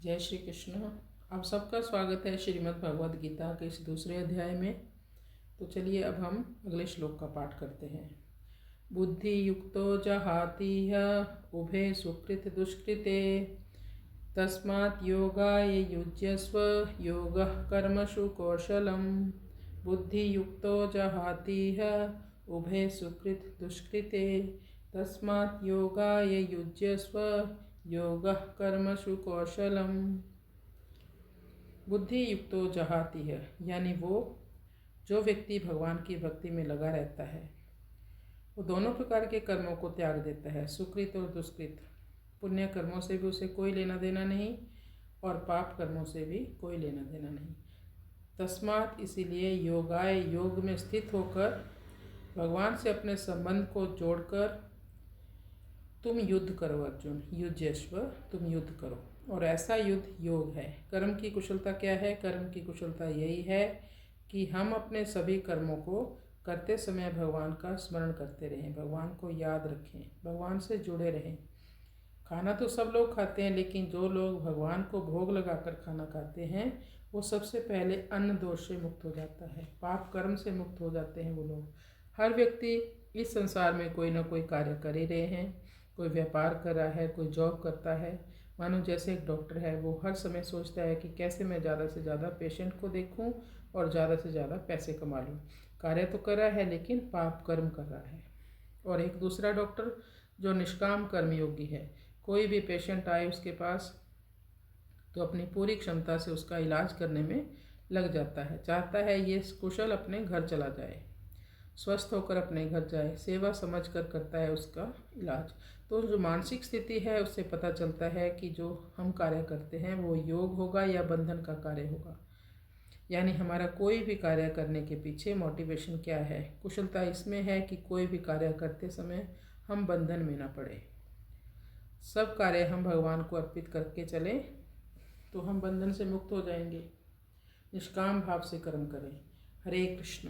जय श्री कृष्ण। आप सबका स्वागत है श्रीमद् भगवद गीता के इस दूसरे अध्याय में। तो चलिए अब हम अगले श्लोक का पाठ करते हैं। बुद्धि युक्तो जहातीह उभे सुकृत दुष्कृते तस्मात् योगाय युज्यस्व योगः कर्मसु कौशलम। बुद्धि युक्तो जहातीह उभे सुकृत दुष्कृते तस्मात् योगाय युज्यस्व योगः कर्मसु कौशलम। बुद्धि युक्तो जहाती है, यानी वो जो व्यक्ति भगवान की भक्ति में लगा रहता है वो दोनों प्रकार के कर्मों को त्याग देता है, सुकृत और दुष्कृत। पुण्य कर्मों से भी उसे कोई लेना देना नहीं और पाप कर्मों से भी कोई लेना देना नहीं। तस्मात्, इसीलिए योगाय, योग में स्थित होकर भगवान से अपने संबंध को जोड़कर तुम युद्ध करो अर्जुन, युज्यस्व, तुम युद्ध करो। और ऐसा युद्ध योग है। कर्म की कुशलता क्या है? कर्म की कुशलता यही है कि हम अपने सभी कर्मों को करते समय भगवान का स्मरण करते रहें, भगवान को याद रखें, भगवान से जुड़े रहें। खाना तो सब लोग खाते हैं, लेकिन जो लोग भगवान को भोग लगाकर खाना खाते हैं वो सबसे पहले अन्न दोष से मुक्त हो जाता है, पाप कर्म से मुक्त हो जाते हैं वो लोग। हर व्यक्ति इस संसार में कोई ना कोई कार्य कर ही रहे हैं। कोई व्यापार कर रहा है, कोई जॉब करता है। मानो जैसे एक डॉक्टर है, वो हर समय सोचता है कि कैसे मैं ज़्यादा से ज़्यादा पेशेंट को देखूं और ज़्यादा से ज़्यादा पैसे कमा लूं। कार्य तो कर रहा है लेकिन पाप कर्म कर रहा है। और एक दूसरा डॉक्टर जो निष्काम कर्मयोगी है, कोई भी पेशेंट आए उसके पास तो अपनी पूरी क्षमता से उसका इलाज करने में लग जाता है, चाहता है ये कुशल अपने घर चला जाए, स्वस्थ होकर अपने घर जाए, सेवा समझकर करता है उसका इलाज। तो जो मानसिक स्थिति है उससे पता चलता है कि जो हम कार्य करते हैं वो योग होगा या बंधन का कार्य होगा। यानी हमारा कोई भी कार्य करने के पीछे मोटिवेशन क्या है? कुशलता इसमें है कि कोई भी कार्य करते समय हम बंधन में ना पड़े। सब कार्य हम भगवान को अर्पित करके चलें तो हम बंधन से मुक्त हो जाएंगे। निष्काम भाव से कर्म करें। हरे कृष्ण।